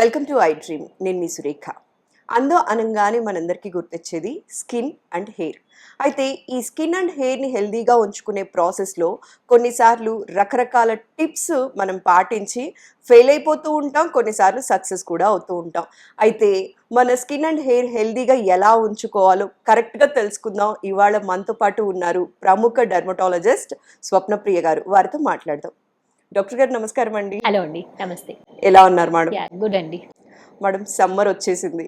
Welcome to I dream. నేను మీ సురేఖ. అందో అనంగానే మనందరికీ గుర్తొచ్చేది స్కిన్ అండ్ హెయిర్. అయితే ఈ స్కిన్ అండ్ హెయిర్ని హెల్దీగా ఉంచుకునే ప్రాసెస్లో కొన్నిసార్లు రకరకాల టిప్స్ మనం పాటించి ఫెయిల్ అయిపోతూ ఉంటాం, కొన్నిసార్లు సక్సెస్ కూడా అవుతూ ఉంటాం. అయితే మన స్కిన్ అండ్ హెయిర్ హెల్దీగా ఎలా ఉంచుకోవాలో కరెక్ట్గా తెలుసుకుందాం. ఇవాళ మనతో పాటు ఉన్నారు ప్రముఖ డెర్మటాలజిస్ట్ స్వప్నప్రియ గారు. వారితో మాట్లాడదాం. డాక్టర్ గారు నమస్కారం అండి. హలో అండి, నమస్తే. ఎలా ఉన్నారు మేడం? గుడ్ అండి. మేడం, సమ్మర్ వచ్చేసింది.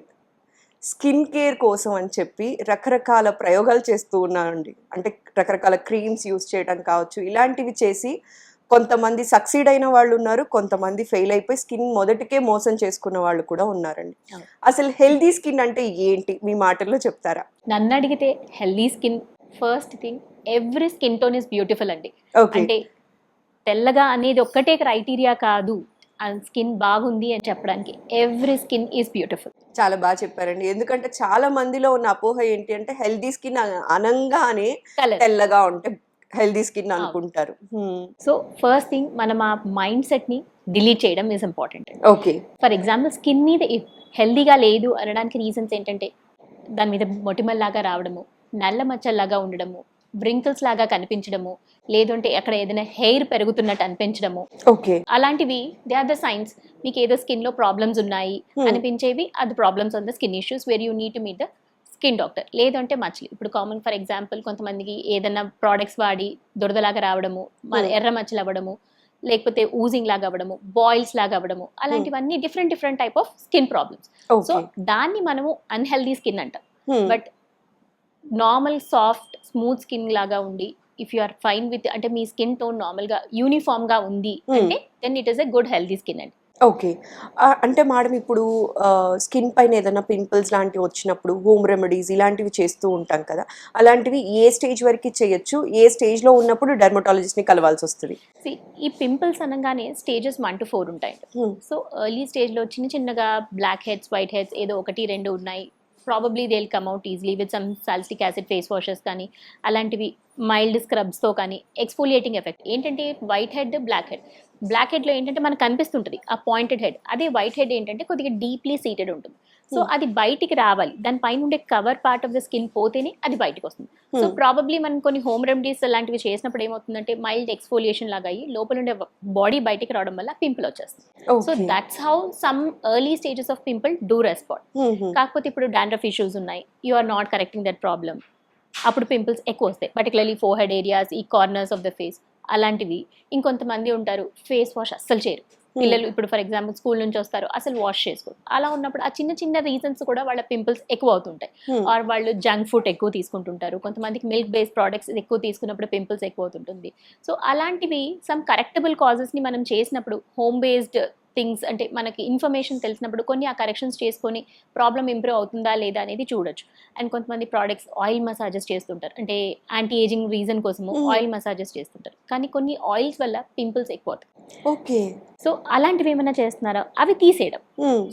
స్కిన్ కేర్ కోసం అని చెప్పి రకరకాల ప్రయోగాలు చేస్తూ ఉన్నానండి. అంటే రకరకాల క్రీమ్స్ యూస్ చేయడం కావచ్చు, ఇలాంటివి చేసి కొంతమంది సక్సీడ్ అయిన వాళ్ళు ఉన్నారు, కొంతమంది ఫెయిల్ అయిపోయి స్కిన్ మొదటికే మోసం చేసుకున్న వాళ్ళు కూడా ఉన్నారండి. అసలు హెల్దీ స్కిన్ అంటే ఏంటి, మీ మాటల్లో చెప్తారా? నన్ను అడిగితే healthy skin first thing, every skin tone is beautiful అండి. ఓకే. అంటే తెల్లగా అనేది ఒక్కటే క్రైటీరియా కాదు స్కిన్ బాగుంది అని చెప్పడానికి. Every skin is beautiful. చాలా బాగా చెప్పారండి. ఎందుకంటే చాలా మందిలో ఉన్న అపోహ ఏంటి అంటే హెల్దీ స్కిన్ అనంగానే కలర్. తెల్లగా ఉంటే హెల్దీ స్కిన్ అనుకుంటారు. సో ఫస్ట్ థింగ్, మనం ఆ మైండ్ సెట్ ని డిలీట్ చేయడం is important. Okay. For example, skin మీద హెల్దీగా లేదు అనడానికి రీజన్స్ ఏంటంటే దాని మీద మొటిమల్లాగా రావడము, నల్ల మచ్చల్లాగా ఉండడము, వ్రింకిల్స్ లాగా కనిపించడము, లేదంటే అక్కడ ఏదైనా హెయిర్ పెరుగుతున్నట్టు అనిపించడము. ఓకే. అలాంటివి దే ఆర్ ద సైన్స్. మీకు ఏదో స్కిన్ లో ప్రాబ్లమ్స్ ఉన్నాయి అనిపించేవి, అది problems on the skin issues where you need to meet the skin doctor. లేదంటే మచ్చలు. ఇప్పుడు కామన్ ఫర్ ఎగ్జాంపుల్, కొంతమందికి ఏదైనా ప్రోడక్ట్స్ వాడి దురదలాగా రావడము, ఎర్ర మచ్చలు అవ్వడము, లేకపోతే ఊజింగ్ లాగా అవ్వడము, బాయిల్స్ లాగా అవ్వడము, అలాంటివన్నీ different type of skin problems. So దాన్ని మనము అన్హెల్దీ స్కిన్ అంటాం. But normal soft smooth skin లాగా ఉండి, if you are fine with, అంటే మీ స్కిన్ టోన్ నార్మల్ గా యూనిఫామ్ గా ఉంది అంటే then it is a good healthy skin అండి. ఓకే. అంటే మేడం, ఇప్పుడు స్కిన్ పైన ఏదైనా పింపుల్స్ లాంటివి వచ్చినప్పుడు హోమ్ రెమెడీస్ ఇలాంటివి చేస్తూ ఉంటాం కదా, అలాంటివి ఏ స్టేజ్ వరకు చేయొచ్చు, ఏ స్టేజ్లో ఉన్నప్పుడు డెర్మటాలజిస్ట్ని కలవాల్సి వస్తుంది? ఈ పింపుల్స్ అనగానే స్టేజెస్ 1 to 4 ఉంటాయి. సో ఎర్లీ స్టేజ్లో చిన్నగా బ్లాక్ హెడ్స్, వైట్ హెడ్స్ ఏదో 1-2 ఉన్నాయి. Probably they will come out easily with some salicylic acid face washes కానీ, అలాంటివి మైల్డ్ స్క్రబ్స్తో కానీ. ఎక్స్ఫోలియేటింగ్ ఎఫెక్ట్ ఏంటంటే వైట్ హెడ్, బ్లాక్ హెడ్లో ఏంటంటే మనకు కనిపిస్తుంటుంది ఆ పాయింటెడ్ హెడ్. అదే వైట్ హెడ్ ఏంటంటే కొద్దిగా డీప్లీ సీటెడ్ ఉంటుంది. సో అది బయటికి రావాలి, దానిపైన ఉండే cover part of the skin పోతేనే అది బయటకు వస్తుంది. సో ప్రాబబ్లీ మనం కొన్ని హోమ్ రెమెడీస్ అలాంటివి చేసినప్పుడు ఏమవుతుందంటే మైల్డ్ ఎక్స్ఫోలియేషన్ లాగా అయ్యి లోపల ఉండే బాడీ బయటికి రావడం వల్ల పింపుల్ వచ్చేస్తుంది. So that's how some early stages of pimple do respond. కాకపోతే ఇప్పుడు డాండ్రఫ్ ఇష్యూస్ ఉన్నాయి, you are not correcting that problem, అప్పుడు పింపుల్స్ ఎక్కువ వస్తాయి. పర్టికులర్లీ ఫోర్ హెడ్ ఏరియాస్, ఈ కార్నర్స్ ఆఫ్ ద ఫేస్, అలాంటివి. ఇంకొంతమంది ఉంటారు ఫేస్ వాష్ అస్సలు చేయరు. పిల్లలు ఇప్పుడు ఫర్ ఎగ్జాంపుల్ స్కూల్ నుంచి వస్తారు, అసలు వాష్ చేసుకోరు. అలా ఉన్నప్పుడు ఆ చిన్న రీజన్స్ కూడా వాళ్ళ పింపుల్స్ ఎక్కువ అవుతుంటాయి. ఆర్ వాళ్ళు జంక్ ఫుడ్ ఎక్కువ తీసుకుంటుంటారు. కొంతమందికి మిల్క్ బేస్డ్ ప్రోడక్ట్స్ ఎక్కువ తీసుకున్నప్పుడు పింపుల్స్ ఎక్కువ అవుతుంటుంది. సో అలాంటివి సమ్ కరెక్టబుల్ కాజెస్ని మనం చేసినప్పుడు, హోమ్ బేస్డ్ థింగ్స్ అంటే మనకి ఇన్ఫర్మేషన్ తెలిసినప్పుడు కొన్ని ఆ కరెక్షన్స్ చేసుకొని ప్రాబ్లమ్ ఇంప్రూవ్ అవుతుందా లేదా అనేది చూడొచ్చు. అండ్ కొంతమంది ప్రోడక్ట్స్ ఆయిల్ మసాజెస్ చేస్తుంటారు, అంటే యాంటీ ఏజింగ్ రీజన్ కోసము ఆయిల్ మసాజెస్ చేస్తుంటారు. కానీ కొన్ని ఆయిల్స్ వల్ల పింపుల్స్ ఎక్కువ అవుతాయి. ఓకే. సో అలాంటివి ఏమైనా చేస్తున్నారా, అవి తీసేయడం.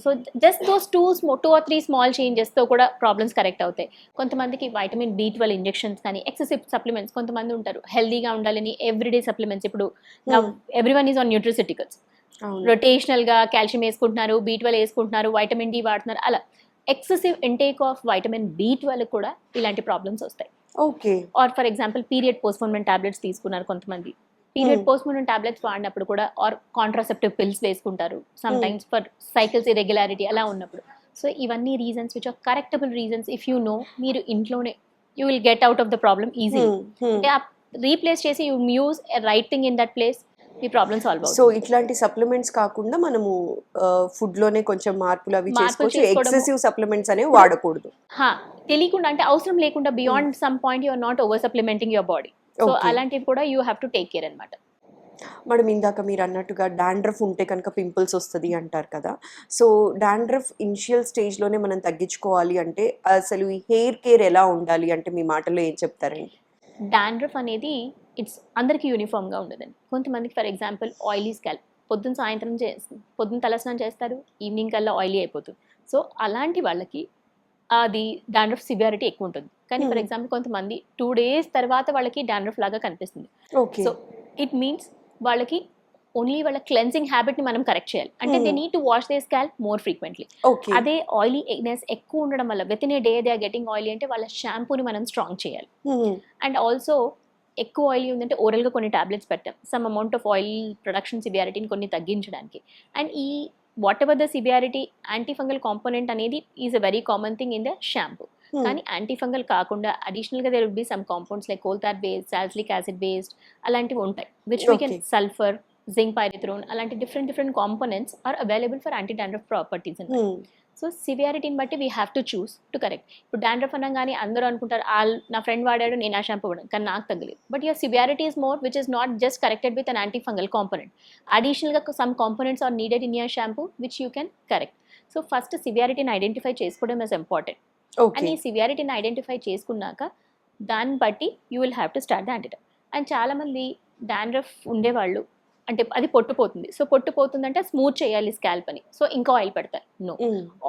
So just those 2 or 3 small చేంజెస్తో కూడా ప్రాబ్లమ్స్ కరెక్ట్ అవుతాయి. కొంతమందికి వైటమిన్ B12 ఇంజెక్షన్స్ కానీ, ఎక్సెసివ్ సప్లిమెంట్స్. కొంతమంది ఉంటారు హెల్దీగా ఉండాలని ఎవ్రీడే సప్లిమెంట్స్. ఇప్పుడు everyone is on nutraceuticals. Rotational గా కాల్షియం వేసుకుంటున్నారు, B12 వేసుకుంటున్నారు, వైటమిన్ D వాడుతున్నారు. అలా excessive intake of vitamin B12 కూడా ఇలాంటి ప్రాబ్లమ్స్ వస్తాయి. Okay. Or for example period postponement tablets తీసుకున్నారు కొంతమంది. పీరియడ్ పోస్ట్పోన్మెంట్ టాబ్లెట్స్ వాడినప్పుడు కూడా, ఆర్ కాంట్రాసెప్టివ్ పిల్స్ వేసుకుంటారు sometimes for cycles irregularity అలా ఉన్నప్పుడు. సో ఇవన్నీ reasons which are correctable reasons. If you know, మీరు ఇంట్లోనే you will get out of the problem easy. అంటే రీప్లేస్ చేసి you use a right thing in that place, ఈ problem solve అవుతుంది. So ఇట్లాంటి సప్లిమెంట్స్ కాకుండా మనము ఫుడ్ లోనే కొంచెం మార్పులు అవి చేసుకోవచ్చు. ఎక్సెసివ్ సప్లిమెంట్స్ అనేవి వాడకూడదు. తెలియకుండా, అంటే అవసరం లేకుండా beyond some point you are not over supplementing your body. So అలాంటివి కూడా you have to take care అనమాట. మేడం, ఇందాక మీరు అన్నట్టుగా డాండ్రఫ్ ఉంటే కనుక పింపుల్స్ వస్తుంది అంటారు కదా. సో డాండ్రఫ్ ఇనిషియల్ స్టేజ్లోనే మనం తగ్గించుకోవాలి అంటే అసలు ఈ హెయిర్ కేర్ ఎలా ఉండాలి అంటే మీ మాటల్లో ఏం చెప్తారండి? డాండ్రఫ్ అనేది ఇట్స్ అందరికీ యూనిఫామ్గా ఉండదండి. కొంతమందికి ఫర్ ఎగ్జాంపుల్ ఆయిలీ స్కాల్ప్, పొద్దున్న తలస్నానం చేస్తారు, ఈవినింగ్ కల్లా ఆయిలీ అయిపోతుంది. సో అలాంటి వాళ్ళకి అది డాండ్రఫ్ సివియారిటీ ఎక్కువ ఉంటుంది. కానీ ఫర్ ఎగ్జాంపుల్ కొంతమంది 2 days తర్వాత వాళ్ళకి డాండ్రఫ్ లాగా కనిపిస్తుంది. సో ఇట్ మీన్స్ వాళ్ళకి ఓన్లీ వాళ్ళ క్లెన్సింగ్ హ్యాబిట్ని మనం కరెక్ట్ చేయాలి. అంటే they need to wash their scalp more frequently. Okay. అదే ఆయిలీనెస్ ఎక్కువ ఉండడం వల్ల within a day they are getting oily అంటే వాళ్ళ షాంపూని మనం స్ట్రాంగ్ చేయాలి. అండ్ ఆల్సో ఎక్కువ ఆయిలీ ఉందంటే ఓరల్గా కొన్ని టాబ్లెట్స్ పెట్టాం some amount of oil production సివియారిటీని కొన్ని తగ్గించడానికి. అండ్ ఈ whatever the severity antifungal component అనేది is a very common thing in the shampoo. కానీ యాంటీఫంగల్ కాకుండా అడిషనల్గా there will be some compounds like coal tar based, salicylic acid based అలాంటివి ఉంటాయి which we can Okay. Sulphur, zinc pyrithione అలాంటి different components are available for anti dandruff properties and so సివియారిటీని బట్టి we have to choose to correct. ఇప్పుడు dandruff అనగానే అందరూ అనుకుంటారు నా ఫ్రెండ్ వాడాడు నేను ఆ షాంపూ వాడాను కానీ నాకు తగ్గలేదు. But your severity is more which is not just corrected with an antifungal component. అడిషనల్గా some components are needed in your shampoo which you can correct. So first సివియారిటీని ఐడెంటిఫై చేసుకోవడం ఇస్ ఇంపార్టెంట్. And okay. ఈ సివియారిటీని identify చేసుకున్నాక దాన్ని బట్టి you will have to start the antidote. And చాలామంది dandruff ఉండేవాళ్ళు అంటే అది పొట్టుపోతుంది. సో పొట్టుపోతుందంటే స్మూత్ చేయాలి స్కాల్ప్ అని. సో ఇంకా ఆయిల్ పెడతారు. No,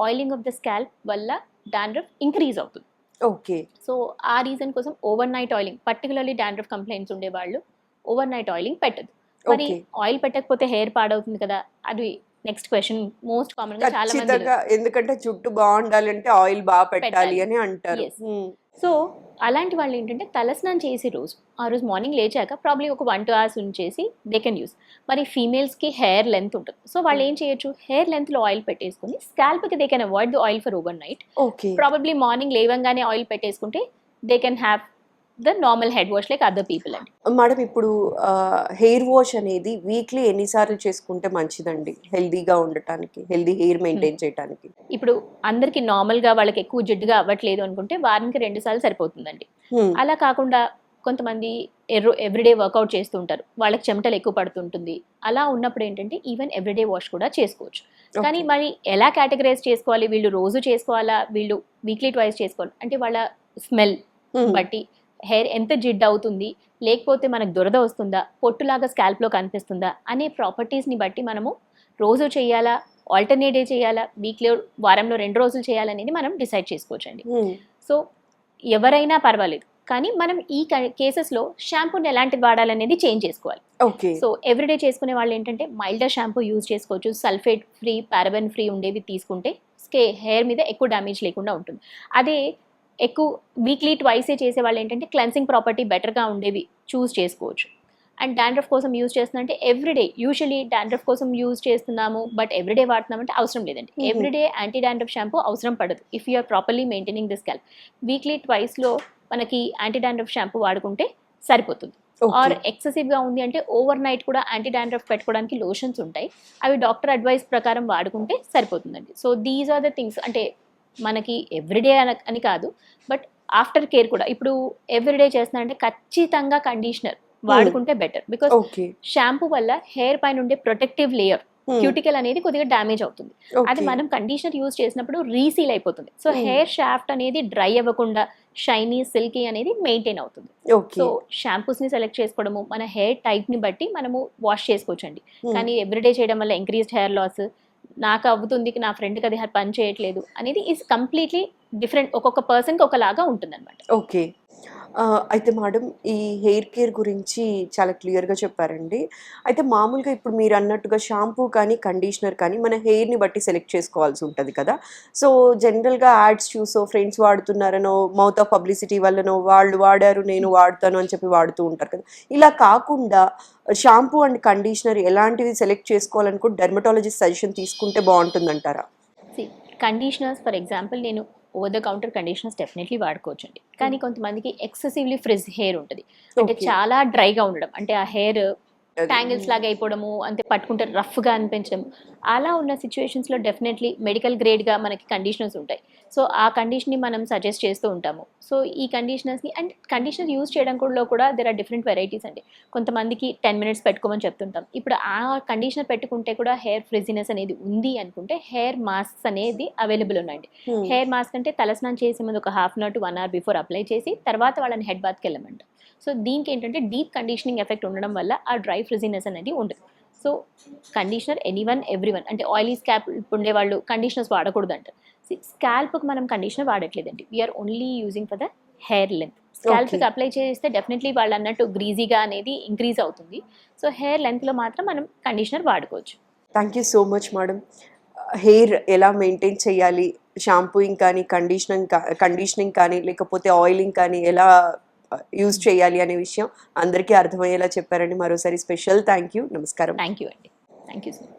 oiling of the scalp వల్ల డాండ్రఫ్ ఇంక్రీజ్ అవుతుంది. ఓకే. సో ఆ రీజన్ కోసం over night oiling, particularly dandruff complaints ఉండేవాళ్ళు ఓవర్ నైట్ ఆయిలింగ్ పెట్టదు. మరి Okay. ఆయిల్ పెట్టకపోతే హెయిర్ పాడవుతుంది కదా, అది నెక్స్ట్ క్వశ్చన్ మోస్ట్ కామన్ గా చాలా మంది. ఖచ్చితంగా. ఎందుకంటే జుట్టు బాగుండాలంటే ఆయిల్ బాగా పెట్టాలి పెట్టాలి. అని అంటారు. Yes. సో అలాంటి వాళ్ళు ఏంటంటే తలస్నానం చేసే రోజు ఆ రోజు మార్నింగ్ లేచాక ప్రాబ్లీ ఒక 1-2 hours ఉంచేసి దే కెన్ యూస్. మరి ఫీమేల్స్కి హెయిర్ లెంత్ ఉంటుంది. సో వాళ్ళు ఏం చేయొచ్చు, హెయిర్ లెంత్లో ఆయిల్ పెట్టేసుకుని స్కాల్ప్కి they can avoid the oil for overnight. Okay. Probably morning లేవంగానే ఆయిల్ పెట్టేసుకుంటే they can have the normal head wash like other people అండి. మేడం ఇప్పుడు హెయిర్ వాష్ అనేది వీక్లీ ఎన్నిసార్లు చేసుకుంటే మంచిదండి హెల్దీగా ఉండటానికి, హెల్దీ హెయిర్ మెయింటైన్ చేయడానికి? ఇప్పుడు అందరికి నార్మల్గా వాళ్ళకి ఎక్కువ జిడ్డుగా అవ్వట్లేదు అనుకుంటే వారానికి 2 సార్లు సరిపోతుందండి. అలా కాకుండా కొంతమంది ఎవ్రీడే వర్కౌట్ చేస్తూ ఉంటారు, వాళ్ళకి చెమటలు ఎక్కువ పడుతుంటుంది. అలా ఉన్నప్పుడు ఏంటంటే ఈవెన్ ఎవ్రీడే వాష్ కూడా చేసుకోవచ్చు. కానీ మరి ఎలా కేటగరైజ్ చేసుకోవాలి, వీళ్ళు రోజు చేసుకోవాలా, వీళ్ళు వీక్లీ ట్వైస్ చేసుకోవాలి అంటే వాళ్ళ స్మెల్ బట్టి హెయిర్ ఎంత జిడ్డు అవుతుంది, లేకపోతే మనకు దురద వస్తుందా, పొట్టులాగా స్కాల్ప్లో కనిపిస్తుందా అనే ప్రాపర్టీస్ని బట్టి మనము రోజు చేయాలా, ఆల్టర్నేట్ డే చేయాలా, వీక్లీ వారంలో 2 రోజులు చేయాలనేది మనం డిసైడ్ చేసుకోవచ్చు అండి. సో ఎవరైనా పర్వాలేదు, కానీ మనం ఈ కేసెస్లో షాంపూని ఎలాంటిది వాడాలనేది చేంజ్ చేసుకోవాలి. ఓకే. సో ఎవ్రీడే చేసుకునే వాళ్ళు ఏంటంటే మైల్డర్ షాంపూ యూజ్ చేసుకోవచ్చు. సల్ఫేట్ ఫ్రీ, పారాబెన్ ఫ్రీ ఉండేవి తీసుకుంటే హెయిర్ మీద ఎక్కువ డ్యామేజ్ లేకుండా ఉంటుంది. అదే ఎక్కువ వీక్లీ ట్వైసే చేసే వాళ్ళు ఏంటంటే క్లెన్సింగ్ ప్రాపర్టీ బెటర్గా ఉండేవి చూస్ చేసుకోవచ్చు. అండ్ డాండ్రఫ్ కోసం యూజ్ చేస్తుందంటే ఎవ్రీడే, యూజువలీ డాండ్రఫ్ కోసం యూజ్ చేస్తున్నాము బట్ ఎవ్రీడే వాడుతున్నామంటే అవసరం లేదండి. ఎవ్రీడే యాంటీ డాండ్రఫ్ షాంపూ అవసరం పడదు if you are properly maintaining the scalp. Weekly ట్వైస్లో మనకి యాంటీ డాండ్రఫ్ షాంపూ వాడుకుంటే సరిపోతుంది. ఆర్ ఎక్సెసివ్గా ఉంది అంటే ఓవర్ నైట్ కూడా యాంటీ డాండ్రఫ్ పెట్టుకోవడానికి లోషన్స్ ఉంటాయి, అవి డాక్టర్ అడ్వైస్ ప్రకారం వాడుకుంటే సరిపోతుందండి. So these are the things. అంటే మనకి ఎవ్రీడే అని కాదు, బట్ ఆఫ్టర్ కేర్ కూడా ఇప్పుడు ఎవ్రీడే చేస్తున్నారంటే ఖచ్చితంగా కండిషనర్ వాడుకుంటే బెటర్. బికాస్ షాంపూ వల్ల హెయిర్ పైన ఉండే ప్రొటెక్టివ్ లేయర్ క్యూటికల్ అనేది కొద్దిగా డ్యామేజ్ అవుతుంది. అది మనం కండిషనర్ యూజ్ చేసినప్పుడు రీసీల్ అయిపోతుంది. సో హెయిర్ షాఫ్ట్ అనేది డ్రై అవ్వకుండా షైనీ సిల్కీ అనేది మెయింటైన్ అవుతుంది. సో షాంపూస్ ని సెలెక్ట్ చేసుకోవడము మన హెయిర్ టైప్ ని బట్టి మనము వాష్ చేసుకోవచ్చండి. కానీ ఎవ్రీడే చేయడం వల్ల ఇంక్రీజ్డ్ హెయిర్ లాస్, నాకు అవుతుంది నా ఫ్రెండ్కి అది పని చేయట్లేదు అనేది ఈజ్ కంప్లీట్లీ డిఫరెంట్. ఒక్కొక్క పర్సన్కి ఒకలాగా ఉంటుంది అనమాట. ఓకే. అయితే మేడం ఈ హెయిర్ కేర్ గురించి చాలా క్లియర్గా చెప్పారండి. అయితే మామూలుగా ఇప్పుడు మీరు అన్నట్టుగా షాంపూ కానీ కండిషనర్ కానీ మన హెయిర్ని బట్టి సెలెక్ట్ చేసుకోవాల్సి ఉంటుంది కదా. సో జనరల్గా యాడ్స్ చూసో ఫ్రెండ్స్ వాడుతున్నారనో మౌత్ ఆఫ్ పబ్లిసిటీ వల్లనో వాళ్ళు వాడారు నేను వాడతాను అని చెప్పి వాడుతూ ఉంటారు కదా. ఇలా కాకుండా షాంపూ అండ్ కండిషనర్ ఎలాంటివి సెలెక్ట్ చేసుకోవాలనుకో డెర్మటాలజిస్ట్ సజెషన్ తీసుకుంటే బాగుంటుందంటారా? కండిషనర్స్ ఫర్ ఎగ్జాంపుల్ నేను over the counter conditioners definitely వాడుకోవచ్చు అండి. కానీ కొంతమందికి ఎక్సెసివ్లీ ఫ్రిజ్ హెయిర్ ఉంటుంది, అంటే చాలా డ్రైగా ఉండడం, అంటే ఆ హెయిర్ ట్యాంగిల్స్ లాగా అయిపోవడము, అంతే పట్టుకుంటే రఫ్గా అనిపించడం, అలా ఉన్న సిచ్యువేషన్స్లో డెఫినెట్లీ మెడికల్ గ్రేడ్గా మనకి కండిషనర్స్ ఉంటాయి. సో ఆ కండిషన్ని మనం సజెస్ట్ చేస్తూ ఉంటాము. సో ఈ కండిషనర్స్ని అండ్ కండిషనర్ యూజ్ చేయడం కూడా దెర్ ఆర్ డిఫరెంట్ వెరైటీస్ అండి. కొంతమందికి 10 minutes పెట్టుకోమని చెప్తుంటాం. ఇప్పుడు ఆ కండిషనర్ పెట్టుకుంటే కూడా హెయిర్ ఫ్రిజినెస్ అనేది ఉంది అనుకుంటే హెయిర్ మాస్క్స్ అనేది అవైలబుల్ ఉన్నాయండి. హెయిర్ మాస్క్ అంటే తలస్నానం చేసే ముందు ఒక 1/2 hour to 1 hour before apply చేసి తర్వాత వాళ్ళని హెడ్ బాత్కి వెళ్ళమంట. సో దీనికి ఏంటంటే డీప్ కండిషనింగ్ ఎఫెక్ట్ ఉండడం వల్ల ఆ డ్రై ఫ్రిజినెస్ అనేది ఉండదు. సో కండిషనర్ ఎవ్రీవన్ అంటే ఆయిలీ స్కాల్ప్ ఉండేవాళ్ళు కండిషనర్స్ వాడకూడదు అంటారు. స్కాల్ప్కి మనం కండిషనర్ వాడట్లేదండి, we are only using for the hair length. స్కాల్ప్కి Okay. అప్లై చేస్తే డెఫినెట్లీ వాళ్ళు అన్నట్టు గ్రీజీగా అనేది ఇంక్రీజ్ అవుతుంది. సో హెయిర్ లెంత్లో మాత్రం మనం కండిషనర్ వాడుకోవచ్చు. Thank you so much madam. Hair ఎలా మెయింటైన్ చేయాలి, షాంపూయింగ్ కానీ, కండిషనింగ్ కానీ, లేకపోతే ఆయిలింగ్ కానీ ఎలా యూజ్ చేయాలి అనే విషయం అందరికీ అర్థమయ్యేలా చెప్పారండి. మరోసారి స్పెషల్ థ్యాంక్ యూ. నమస్కారం. థ్యాంక్ యూ అండి. Thank you so much.